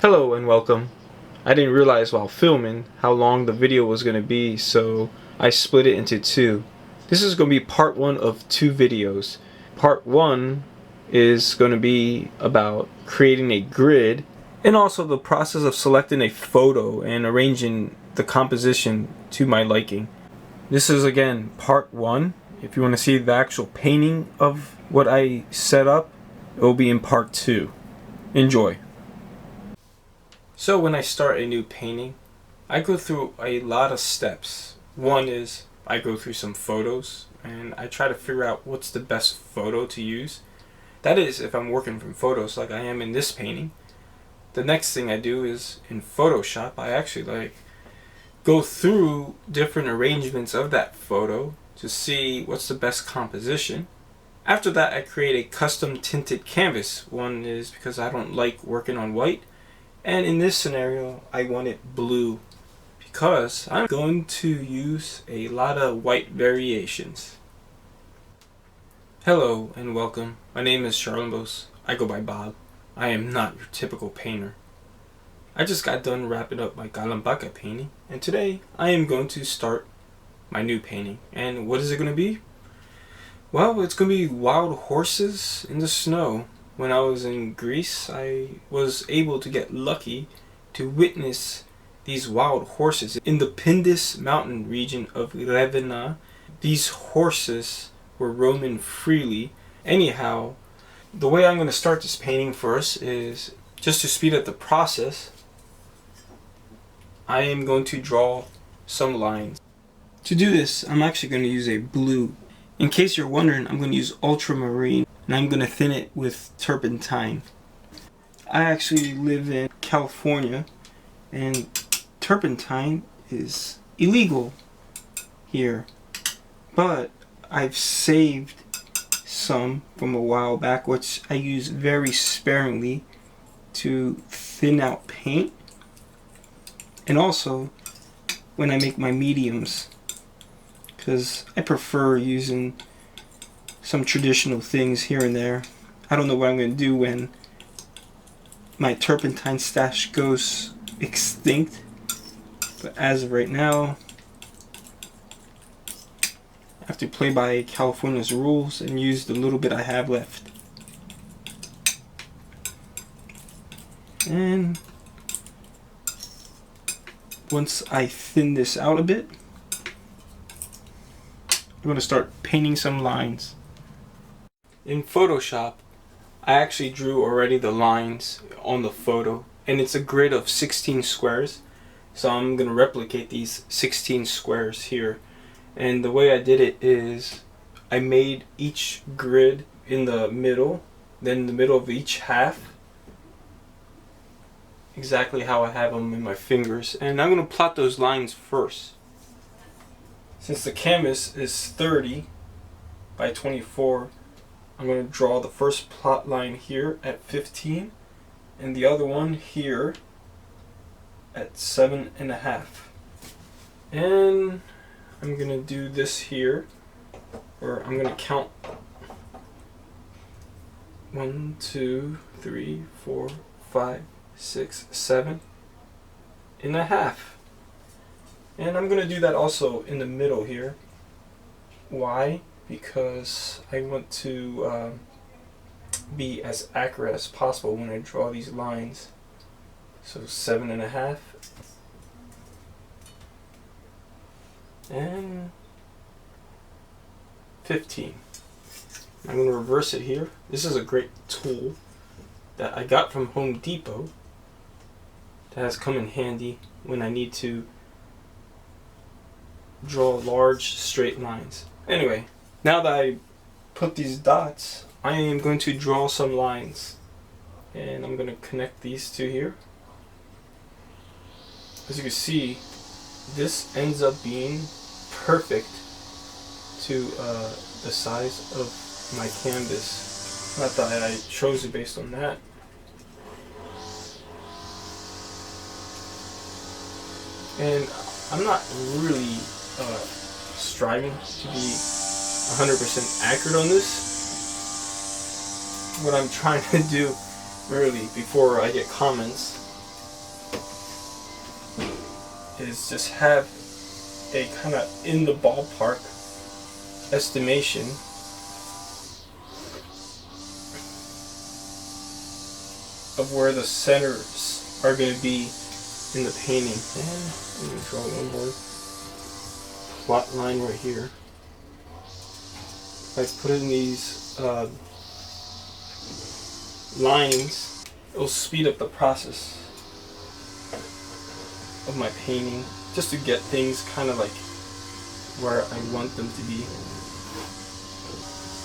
Hello and welcome. I didn't realize while filming how long the video was going to be, so I split it into two. This is going to be part one of two videos. Part one is going to be about creating a grid and also the process of selecting a photo and arranging the composition to my liking. This is again part one. If you want to see the actual painting of what I set up, it will be in part two. Enjoy. So when I start a new painting, I go through a lot of steps. One is I go through some photos and I try to figure out what's the best photo to use. That is if I'm working from photos like I am in this painting. The next thing I do is in Photoshop, I actually go through different arrangements of that photo to see what's the best composition. After that, I create a custom tinted canvas. One is because I don't like working on white. And in this scenario, I want it blue because I'm going to use a lot of white variations. Hello and welcome. My name is Charlambos. I go by Bob. I am not your typical painter. I just got done wrapping up my Kalambaka painting, and today I am going to start my new painting. And what is it going to be? Well, it's going to be wild horses in the snow. When I was in Greece, I was able to get lucky to witness these wild horses in the Pindus mountain region of Ravenna. These horses were roaming freely. Anyhow, the way I'm going to start this painting first is just to speed up the process. I am going to draw some lines. To do this, I'm actually going to use a blue. In case you're wondering, I'm going to use ultramarine. And I'm going to thin it with turpentine. I actually live in California and turpentine is illegal here. But I've saved some from a while back, which I use very sparingly to thin out paint. And also when I make my mediums, because I prefer using some traditional things here and there. I don't know what I'm going to do when my turpentine stash goes extinct, but as of right now, I have to play by California's rules and use the little bit I have left. And once I thin this out a bit, I'm going to start painting some lines. In Photoshop, I actually drew already the lines on the photo, and it's a grid of 16 squares. So I'm going to replicate these 16 squares here. And the way I did it is I made each grid in the middle, then in the middle of each half, exactly how I have them in my fingers. And I'm going to plot those lines first. Since the canvas is 30 by 24, I'm going to draw the first plot line here at 15 and the other one here at 7.5. And I'm going to do this here, or I'm going to count 1, 2, 3, 4, 5, 6, 7.5. And I'm going to do that also in the middle here. Why? Because I want to be as accurate as possible when I draw these lines. So 7.5 and 15. I'm going to reverse it here. This is a great tool that I got from Home Depot that has come in handy when I need to draw large straight lines. Anyway, now that I put these dots, I am going to draw some lines. And I'm going to connect these two here. As you can see, this ends up being perfect to the size of my canvas. Not that I chose it based on that. And I'm not really striving to be 100% accurate on this. What I'm trying to do really before I get comments is just have a kind of in the ballpark estimation of where the centers are going to be in the painting. And let me draw one more flat line right here. If I put in these lines, it'll speed up the process of my painting, just to get things kind of like where I want them to be.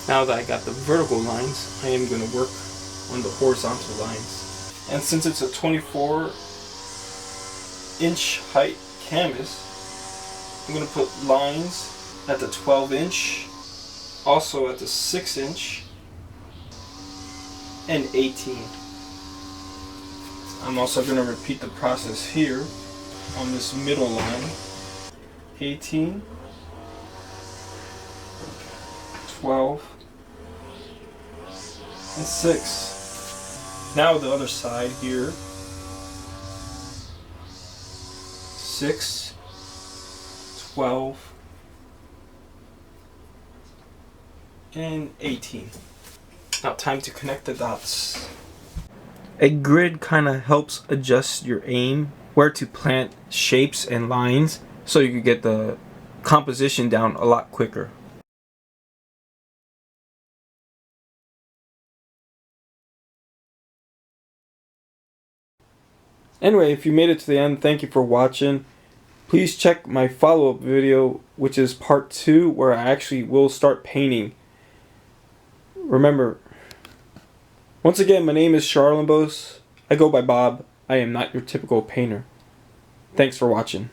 Now that I got the vertical lines, I am going to work on the horizontal lines. And since it's a 24-inch height canvas, I'm going to put lines at the 12-inch, also at the 6-inch, and 18. I'm also going to repeat the process here on this middle line. 18, 12, and 6. Now the other side here. 6, 12, and 18. Now time to connect the dots. A grid kind of helps adjust your aim, where to plant shapes and lines, so you can get the composition down a lot quicker. Anyway, if you made it to the end, thank you for watching. Please check my follow-up video, which is part 2, where I actually will start painting. Remember, once again, my name is Charlambos. I go by Bob. I am not your typical painter. Thanks for watching.